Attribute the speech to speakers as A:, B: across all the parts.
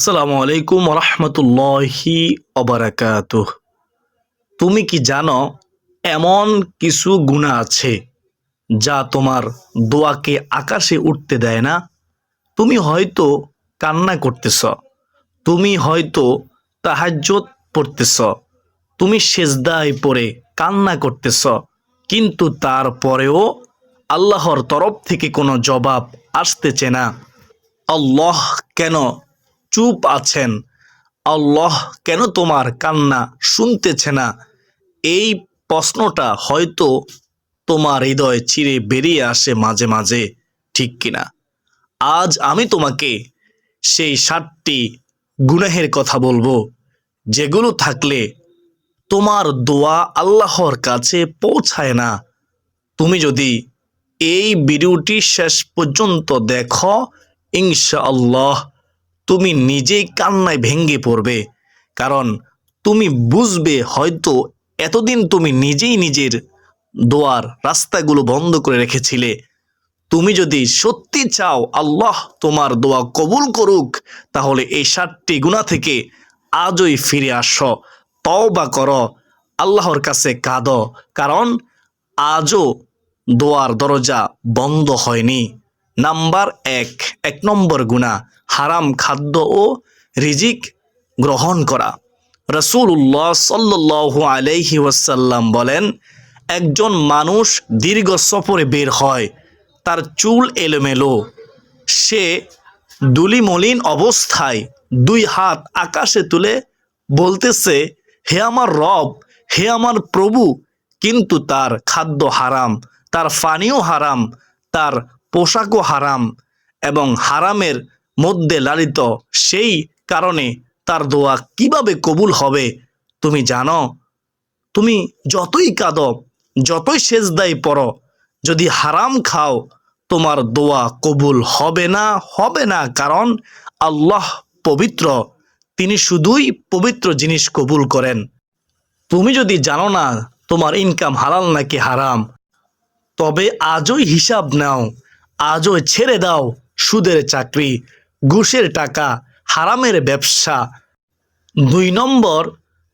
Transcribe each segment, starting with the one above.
A: আসসালামু আলাইকুম রহমতুল্লাহি অবরাকাতুহ। তুমি কি জানো এমন কিছু গুনাহ আছে যা তোমার দোয়াকে আকাশে উঠতে দেয় না? তুমি হয়তো কান্না করতেছ, তুমি হয়তো তাহাজ্জুদ পড়তেছ, তুমি সেজদায় পড়ে কান্না করতেছ, কিন্তু তারপরেও আল্লাহর তরফ থেকে কোনো জবাব আসতেছে না। আল্লাহ কেন চুপ আছেন? আল্লাহ কেন তোমার কান্না শুনতেছে না? এই প্রশ্নটা হয়তো তোমার হৃদয় চিরে বেরিয়ে আসে মাঝে মাঝে, ঠিক কিনা? আজ আমি তোমাকে সেই 7টি গুনাহের কথা বলবো, যেগুলো থাকলে তোমার দোয়া আল্লাহর কাছে পৌঁছায় না। তুমি যদি এই ভিডিওটি শেষ পর্যন্ত দেখো, ইনশাআল্লাহ তুমি নিজেই কান্নায় ভেঙে পড়বে। কারণ তুমি বুঝবে হয়তো এতদিন তুমি নিজেই নিজের দোয়ার রাস্তাগুলো বন্ধ করে রেখেছিলে। তুমি যদি সত্যি চাও আল্লাহ তোমার দোয়া কবুল করুক, তাহলে এই 7টি গুনাহ থেকে আজই ফিরে আসো, তওবা করো, আল্লাহর কাছে কাঁদো। কারণ আজও দোয়ার দরজা বন্ধ হয়নি। নাম্বার 1 নম্বর গুনাহ, হারাম খাদ্য ও রিজিক গ্রহণ করা। রাসূলুল্লাহ সাল্লাল্লাহু আলাইহি ওয়াসাল্লাম বলেন, একজন মানুষ দীর্ঘ সফরে বের হয়, তার চুল এলোমেলো, সে ধূলিমলিন অবস্থায় 2 হাত আকাশে তুলে বলতেছে, হে আমার রব, হে আমার প্রভু, কিন্তু তার খাদ্য হারাম, তার পানীয় হারাম, তার পোশাকও হারাম এবং হারামের মধ্যে লালিত। সেই কারণে তার দোয়া কিভাবে কবুল হবে? তুমি জানো? তুমি যতই কাঁদো, যতই সেজদায় পড়ো, যদি হারাম খাও, তোমার দোয়া কবুল হবে না, হবে না। কারণ আল্লাহ পবিত্র, তিনি শুধুই পবিত্র জিনিস কবুল করেন। তুমি যদি জানো না তোমার ইনকাম হালাল নাকি হারাম, তবে আজই হিসাব নাও, আজই ছেড়ে দাও সুদের চাকরি, ঘুষের টাকা, হারামের ব্যবসা। 2 নম্বর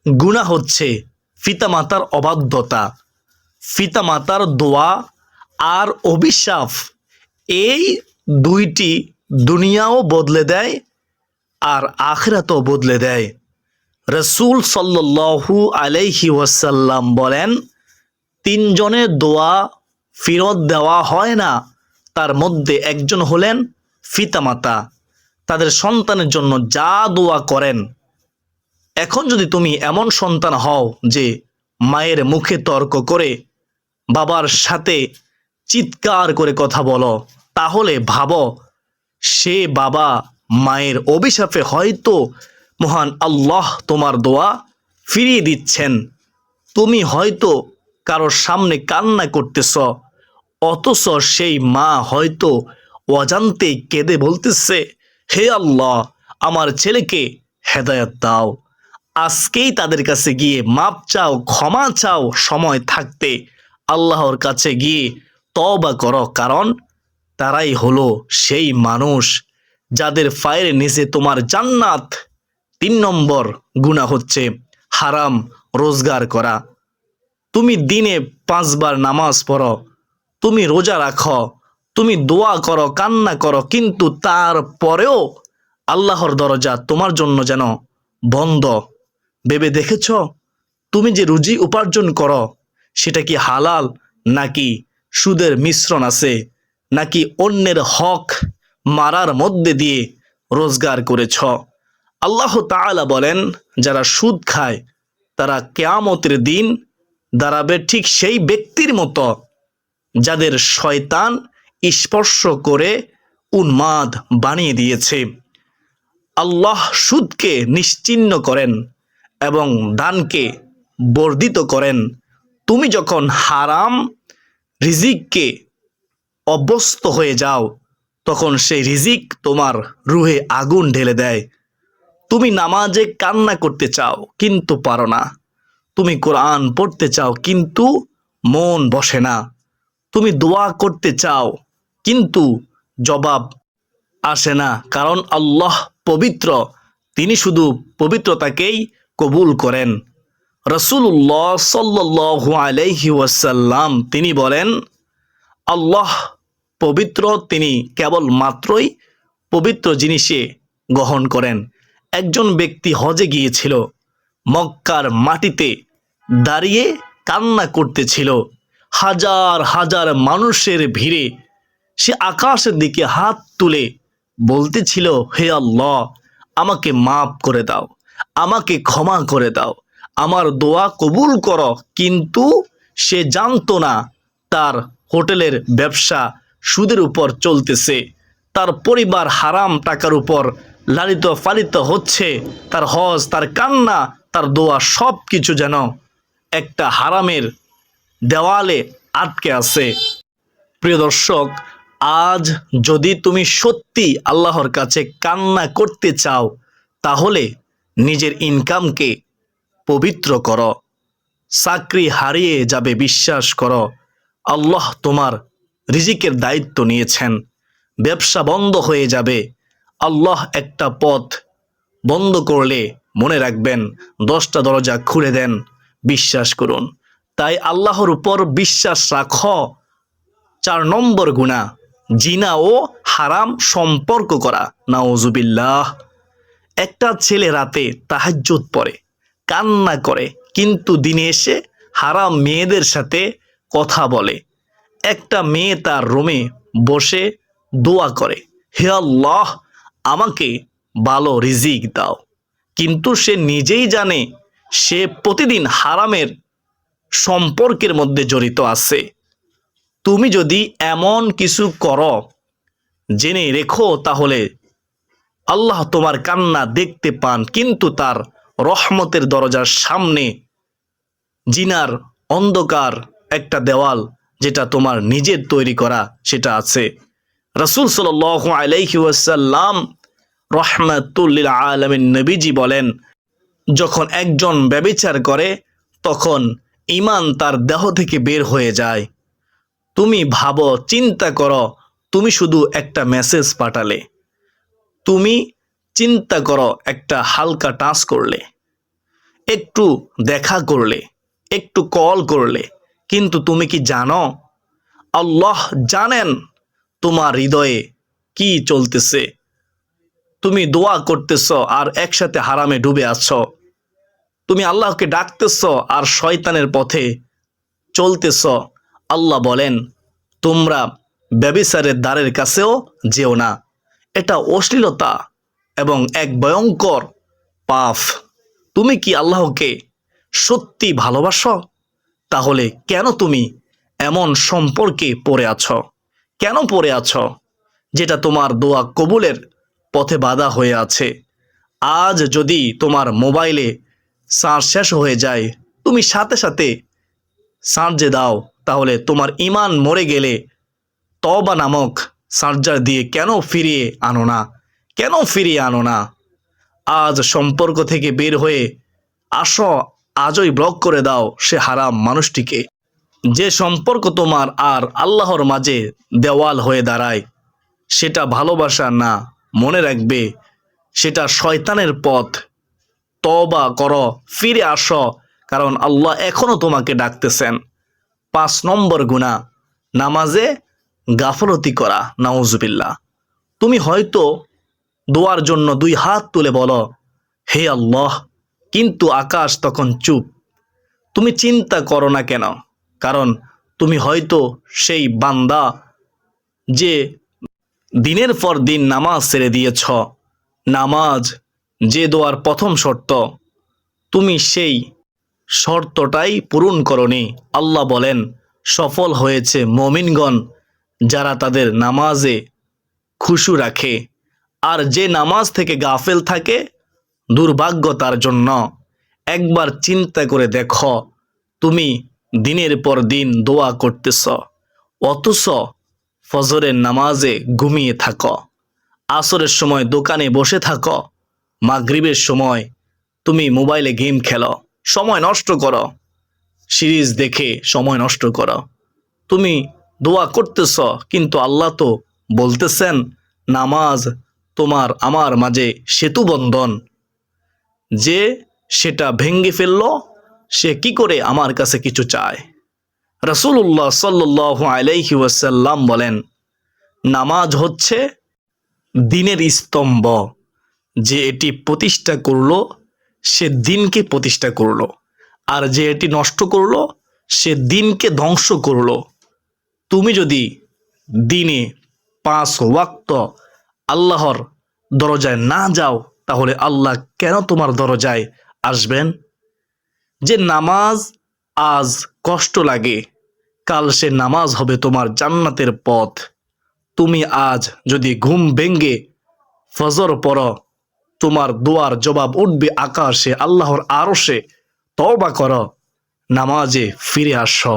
A: গুনাহ হচ্ছে পিতামাতার অবাধ্যতা। পিতামাতার দোয়া আর অভিশাপ, এই দুইটি দুনিয়াও বদলে দেয় আর আখিরাতও বদলে দেয়। রাসূল সাল্লাল্লাহু আলাইহি ওয়াসাল্লাম বলেন, 3 জনের দোয়া ফেরত দেওয়া হয় না, তার মধ্যে একজন হলেন পিতামাতা। তাদের সন্তানের জন্য যা দোয়া করেন। এখন যদি তুমি এমন সন্তান হও যে মায়ের মুখে তর্ক করে, বাবার সাথে চিৎকার করে কথা বলো, তাহলে ভাবো সে বাবা মায়ের অভিশাপে হয়তো মহান আল্লাহ তোমার দোয়া ফিরিয়ে দিচ্ছেন। তুমি হয়তো কারোর সামনে কান্না করতেছ, অথচ সেই মা হয়তো অজান্তে কেঁদে বলতেছে, হে আল্লাহ, আমার ছেলেকে হেদায়েত দাও। আজকেই তাদের কাছে গিয়ে মাপ চাও, ক্ষমা চাও, সময় থাকতে আল্লাহর কাছে গিয়ে তওবা করো। কারণ তারাই হলো সেই মানুষ যাদের পায়ের নিচে তোমার জান্নাত। 3 নম্বর গুনাহ হচ্ছে হারাম রোজগার করা। তুমি দিনে 5 বার নামাজ পড়ো, তুমি রোজা রাখো, তুমি দোয়া করো, কান্না করো, কিন্তু তারপরেও আল্লাহর দরজা তোমার জন্য যেন বন্ধ। ভেবে দেখেছ তুমি যে রুজি উপার্জন করো সেটা কি হালাল, নাকি সুদের মিশ্রণ আছে, নাকি অন্যের হক মারার মধ্যে দিয়ে রোজগার করেছ? আল্লাহ তাআলা বলেন, যারা সুদ খায় তারা কিয়ামতের দিন দাঁড়াবে ঠিক সেই ব্যক্তির মতো যাদের শয়তান স্পর্শ করে উন্মাদ বানিয়ে দিয়েছে। আল্লাহ সুদকে নিশ্চিহ্ন করেন এবং দানকে বর্ধিত করেন। তুমি যখন হারাম রিজিককে অভ্যস্ত হয়ে যাও, তখন সেই রিজিক তোমার রুহে আগুন ঢেলে দেয়। তুমি নামাজে কান্না করতে চাও কিন্তু পারো না, তুমি কোরআন পড়তে চাও কিন্তু মন বসে না, তুমি দোয়া করতে চাও কিন্তু জবাব আসে না। কারণ আল্লাহ পবিত্র, তিনি শুধু পবিত্রতাকেই কবুল করেন। রাসূলুল্লাহ সাল্লাল্লাহু আলাইহি ওয়াসাল্লাম তিনি বলেন, আল্লাহ পবিত্র, তিনি কেবল মাত্রই পবিত্র জিনিসে গ্রহণ করেন। একজন ব্যক্তি হজে গিয়েছিল, মক্কার মাটিতে দাঁড়িয়ে কান্না করতেছিল। হাজার হাজার মানুষের ভিড়ে সে আকাশের দিকে হাত তুলে বলতেছিল, হে আল্লাহ, আমাকে মাফ করে দাও, আমাকে ক্ষমা করে দাও, আমার দোয়া কবুল করো। কিন্তু সে জানতো না তার হোটেলের ব্যবসা সুদের উপর চলতেছে, তার পরিবার হারাম টাকার উপর লালিত পালিত হচ্ছে, তার হজ, তার কান্না, তার দোয়া সব কিছু যেন একটা হারামের দেওয়ালে আটকে আছে। প্রিয় দর্শক, আজ যদি তুমি সত্যি আল্লাহর কাছে কান্না করতে চাও, তাহলে নিজের ইনকামকে পবিত্র করো। চাকরি হারিয়ে যাবে, বিশ্বাস করো, আল্লাহ তোমার রিজিকের দায়িত্ব নিয়েছেন। ব্যবসা বন্ধ হয়ে যাবে, আল্লাহ একটা পথ বন্ধ করলে মনে রাখবেন 10টা দরজা খুলে দেন, বিশ্বাস করুন। তাই আল্লাহর উপর বিশ্বাস রাখো। 4 নম্বর গুনাহ, জিনা ও হারাম সম্পর্ক করা। নাউজুবিল্লাহ। একটা ছেলে রাতে তাহাজ্জুদ পড়ে, কান্না করে, কিন্তু দিনে এসে হারাম মেয়েদের সাথে কথা বলে। একটা মেয়ে তার রুমে বসে দোয়া করে, হে আল্লাহ, আমাকে ভালো রিজিক দাও, কিন্তু সে নিজেই জানে সে প্রতিদিন হারামের সম্পর্কের মধ্যে জড়িত আছে। তুমি যদি এমন কিছু করো, জেনে রেখো, তাহলে আল্লাহ তোমার কান্না দেখতে পান, কিন্তু তার রহমতের দরজার সামনে জিনার অন্ধকার একটা দেওয়াল, যেটা তোমার নিজের তৈরি করা, সেটা আছে। রাসূল সাল্লাল্লাহু আলাইহি ওয়াসাল্লাম রাহমাতুল লিল আলামিন নবীজি বলেন, যখন একজন ব্যভিচার করে তখন ঈমান তার দেহ থেকে বের হয়ে যায়। তুমি ভাবো, চিন্তা করো, তুমি শুধু একটা মেসেজ পাঠালে, তুমি চিন্তা করো একটা হালকা টাচ করলে, একটু দেখা করলে, একটু কল করলে, কিন্তু তুমি কি জানো আল্লাহ জানেন তোমার হৃদয়ে কি চলতেছে? তুমি দোয়া করতেছ আর একসাথে হারামে ডুবে আছো। তুমি আল্লাহকে ডাকতেছ আর শয়তানের পথে চলতেছ। আল্লাহ বলেন, তোমরা ব্যভিচারের দ্বারের কাছেও যেও না। এটা অশ্লীলতা এবং এক ভয়ঙ্কর পাপ। তুমি কি আল্লাহকে সত্যি ভালোবাসো? তাহলে কেন তুমি এমন সম্পর্কে পড়ে আছো? কেন পড়ে আছো যেটা তোমার দোয়া কবুলের পথে বাধা হয়ে আছে? আজ যদি তোমার মোবাইলে চার্জ শেষ হয়ে যায়, তুমি সাথে সাথে চার্জে দাও, তাহলে তোমার ঈমান মরে গেলে তওবা নামক চার্জার দিয়ে কেন ফিরিয়ে আনো না? কেন ফিরিয়ে আনো না? আজ সম্পর্ক থেকে বের হয়ে আসো, আজই ব্লক করে দাও সে হারাম মানুষটিকে। যে সম্পর্ক তোমার আর আল্লাহর মাঝে দেওয়াল হয়ে দাঁড়ায়, সেটা ভালোবাসা না, মনে রাখবে সেটা শয়তানের পথ। তওবা করো, ফিরে আসো, কারণ আল্লাহ এখনো তোমাকে ডাকতেছেন। 5 নম্বর গুনাহ, নামাজে গাফলতি করা। নাউজুবিল্লাহ। তুমি হয়তো দোয়ার জন্য 2 হাত তুলে বলো, হে আল্লাহ, কিন্তু আকাশ তখন চুপ। তুমি চিন্তা করো না কেন? কারণ তুমি হয়তো সেই বান্দা যে দিনের পর দিন নামাজ ছেড়ে দিয়েছ। নামাজ যে দোয়ার প্রথম শর্ত, তুমি সেই শর্তটাই পূরণ করনি। আল্লাহ বলেন, সফল হয়েছে মুমিনগণ যারা তাদের নামাজে খুশু রাখে। আর যে নামাজ থেকে গাফেল থাকে, দুর্ভাগ্য তার জন্য। একবার চিন্তা করে দেখো, তুমি দিনের পর দিন দোয়া করতেছ, অথচ ফজরের নামাজে ঘুমিয়ে থাকো, আসরের সময় দোকানে বসে থাকো, মাগরিবের সময় তুমি মোবাইলে গেম খেলো, সময় নষ্ট করো, সিরিজ দেখে সময় নষ্ট করো। তুমি দোয়া করতেছ, কিন্তু আল্লাহ তো বলতেছেন নামাজ তোমার আমার মাঝে সেতু বন্ধন। যে সেটা ভেঙে ফেললো সে কি করে আমার কাছে কিছু চায়। রাসূলুল্লাহ সাল্লাল্লাহু আলাইহি ওয়াসাল্লাম বলেন, নামাজ হচ্ছে দ্বীনের স্তম্ভ। যে এটি প্রতিষ্ঠা করলো সে দ্বীনকে প্রতিষ্ঠা করলো, আর যে এটি নষ্ট করলো সে দ্বীনকে ধ্বংস করলো। তুমি যদি দিনে 5 ওয়াক্ত আল্লাহর দরজায় না যাও, তাহলে আল্লাহ কেন তোমার দরজায় আসবেন? যে নামাজ আজ কষ্ট লাগে, কাল সে নামাজ হবে তোমার জান্নাতের পথ। তুমি আজ যদি ঘুম ভেঙে ফজর পড়ো, তোমার দোয়ার জবাব উঠবে আকাশে, আল্লাহর আরশে। তওবা করো, নামাজে ফিরে আসো,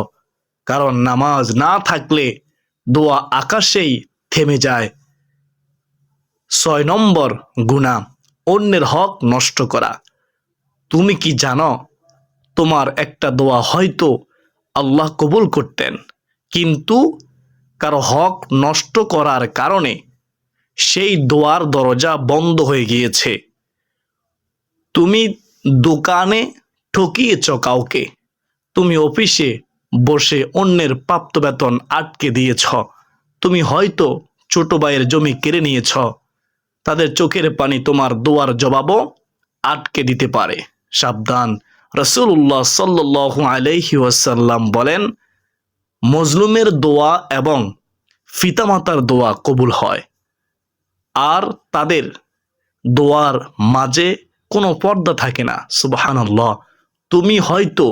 A: কারণ নামাজ না থাকলে দোয়া আকাশেই থেমে যায়। 6 নম্বর গুনাহ, অন্যের হক নষ্ট করা। তুমি কি জানো তোমার একটা দোয়া হয়তো আল্লাহ কবুল করতেন, কিন্তু কারো হক নষ্ট করার কারণে সেই দোয়ার দরজা বন্ধ হয়ে গিয়েছে। তুমি দোকানে ঠকিয়েছ কাউকে, তুমি অফিসে বসে অন্যের প্রাপ্ত বেতন আটকে দিয়েছ, তুমি হয়তো ছোট ভাইয়ের জমি কেড়ে নিয়েছ, তাদের চোখের পানি তোমার দোয়ার জবাবও আটকে দিতে পারে। সাবধান। রাসূলুল্লাহ সাল্লাল্লাহু আলাইহি ওয়াসাল্লাম বলেন, মজলুমের দোয়া এবং পিতামাতার দোয়া কবুল হয়, আর তাদের দোয়ার মাঝে কোনো পর্দা থাকে না। সুবহানাল্লাহ। তুমি হয়তো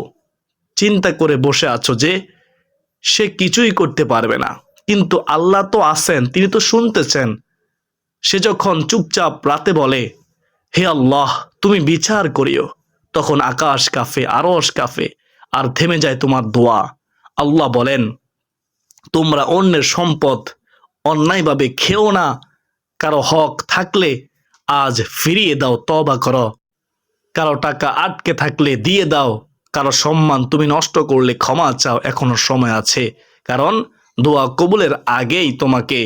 A: চিন্তা করে বসে আছো যে সে কিছুই করতে পারবে না, কিন্তু আল্লাহ তো আছেন, তিনি তো শুনতেছেন। সে যখন চুপচাপ রাতে বলে, হে আল্লাহ তুমি বিচার করিও, তখন আকাশ কাঁপে, আরশ কাঁপে, আর থেমে যায় তোমার দোয়া। আল্লাহ বলেন, তোমরা অন্যের সম্পদ অন্যায়ভাবে খেও না, কারো হক থাকলে আজ ফিরিয়ে দাও, তওবা করো। কারো টাকা আটকে থাকলে দিয়ে দাও, কারো সম্মান তুমি নষ্ট করলে ক্ষমা চাও, এখনো সময় আছে। কারণ দোয়া কবুলের আগেই তোমাকে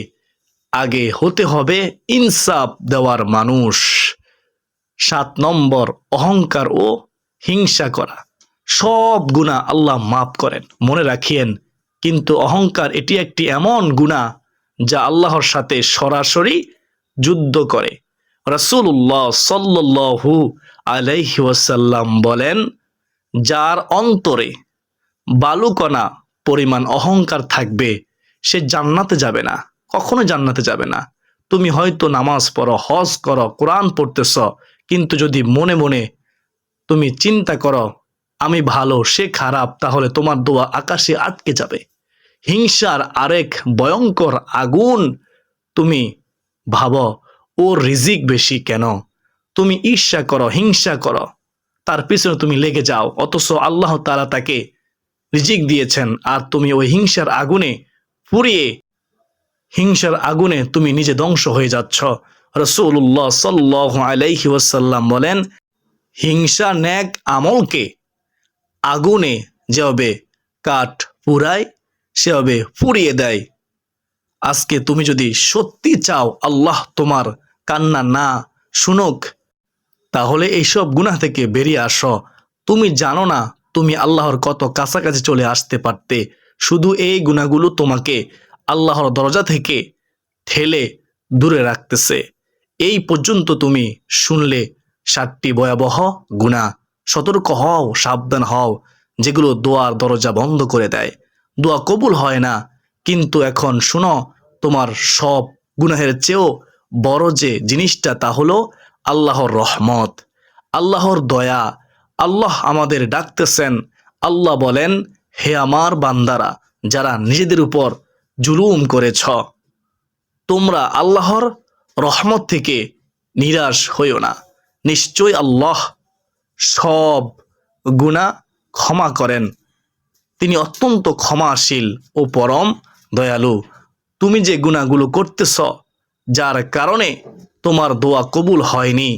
A: আগে হতে হবে ইনসাফ দেওয়ার মানুষ। 7 নম্বর, অহংকার ও হিংসা করা। সব গুনাহ আল্লাহ মাফ করেন, মনে রাখিয়েন, কিন্তু অহংকার এটি একটি এমন গুনাহ যা আল্লাহর সাথে সরাসরি যুদ্ধ করে। রাসূলুল্লাহ সাল্লাল্লাহু আলাইহি ওয়াসাল্লাম বলেন, যার অন্তরে বালুকণা পরিমাণ অহংকার থাকবে সে জান্নাতে যাবে না, কখনো জান্নাতে যাবে না। তুমি হয়তো নামাজ পড়ো, হজ করো, কোরআন পড়তেছ, কিন্তু যদি মনে মনে তুমি চিন্তা করো আমি ভালো সে খারাপ, তাহলে তোমার দোয়া আকাশে আটকে যাবে। হিংসার আরেক ভয়ঙ্কর আগুন। তুমি ভাবো ওর রিজিক বেশি কেন, তুমি ঈর্ষা করো, হিংসা করো, তার পিছনে তুমি লেগে যাও, অথচ আল্লাহ তাআলা তাকে রিজিক দিয়েছেন, আর তুমি ওই হিংসার আগুনে পুড়িয়ে, হিংসার আগুনে তুমি নিজে ধ্বংস হয়ে যাচ্ছ। রাসূলুল্লাহ সাল্লাল্লাহু আলাইহি ওয়াসাল্লাম বলেন, হিংসা নেক আমলকে আগুনে যেভাবে কাঠ পুড়ায় সেভাবে পুড়িয়ে দেয়। আজকে তুমি যদি সত্যি চাও আল্লাহ তোমার কান্না না শুনুক, তাহলে এইসব গুনাহ থেকে বেরিয়ে আসো। তুমি জানো না তুমি আল্লাহর কত কাছাকাছি চলে আসতে পারতে, শুধু এই গুনাহগুলো তোমাকে আল্লাহর দরজা থেকে ঠেলে দূরে রাখতেছে। এই পর্যন্ত তুমি শুনলে 7টি ভয়াবহ গুনাহ। সতর্ক হও, সাবধান হও, যেগুলো দোয়ার দরজা বন্ধ করে দেয়, দোয়া কবুল হয় না। কিন্তু এখন শুনো, তোমার সব গুনাহের চেয়েও বড় যে জিনিসটা, তা হলো আল্লাহর রহমত, আল্লাহর দয়া। আল্লাহ আমাদের ডাকতেছেন। আল্লাহ বলেন, হে আমার বান্দারা যারা নিজেদের উপর জুলুম করেছ, তোমরা আল্লাহর রহমত থেকে নিরাশ হইও না। নিশ্চয় আল্লাহ সব গুনাহ ক্ষমা করেন, তিনি অত্যন্ত ক্ষমাশীল ও পরম দয়ালু। তুমি যে গুনাহগুলো করতেছ, যার কারণে তোমার দোয়া কবুল হয়নি,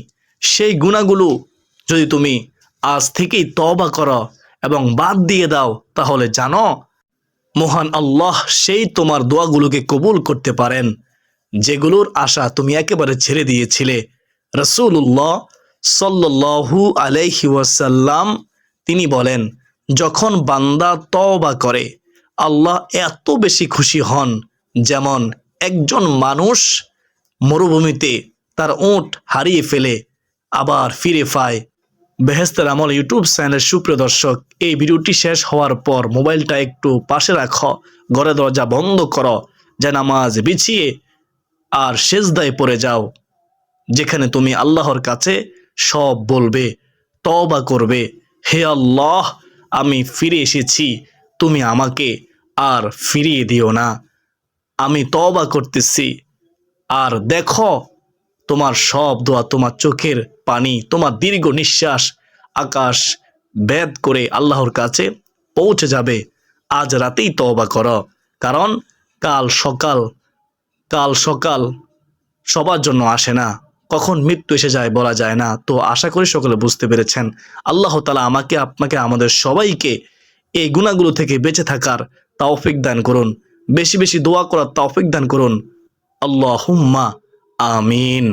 A: সেই গুনাহগুলো যদি তুমি আজ থেকেই তওবা করো এবং বাদ দিয়ে দাও, তাহলে জানো মহান আল্লাহ সেই তোমার দোয়াগুলোকে কবুল করতে পারেন যেগুলোর আশা তুমি একেবারে ছেড়ে দিয়েছিলে। রাসূলুল্লাহ সাল্লাল্লাহু আলাইহি ওয়াসাল্লাম তিনি বলেন, যখন বান্দা তওবা করে আল্লাহ এত বেশি খুশি হন, যেমন একজন মানুষ মরুভূমিতে তার উট হারিয়ে ফেলে আবার ফিরে পায়। বেহেশতের আমল ইউটিউব চ্যানেলের সুপ্রিয় দর্শক, এই ভিডিওটি শেষ হওয়ার পর মোবাইলটা একটু পাশে রাখো, ঘরে দরজা বন্ধ করো, যে নামাজ বিছিয়ে আর সেজদায় পড়ে যাও, যেখানে তুমি আল্লাহর কাছে সব বলবে, তওবা করবে, হে আল্লাহ আমি ফিরে এসেছি, তুমি আমাকে আর ফিরিয়ে দিও না, আমি তওবা করতেছি। আর দেখো তোমার সব দোয়া, তোমার চোখের পানি, তোমার দীর্ঘ নিঃশ্বাস আকাশ ভেদ করে আল্লাহর কাছে পৌঁছে যাবে। আজ রাতেই তওবা করো, কারণ কাল সকাল সবার জন্য আসে না, কখন মৃত্যু এসে যায় বলা যায় না। তো আশা করি সকলে বুঝতে পেরেছেন। আল্লাহ তাআলা আমাকে, আপনাকে, আমাদের সবাইকে এই গুনাহগুলো থেকে বেঁচে থাকার তৌফিক দান করুন, বেশি বেশি দোয়া করার তৌফিক দান করুন। আল্লাহুম্মা আমিন।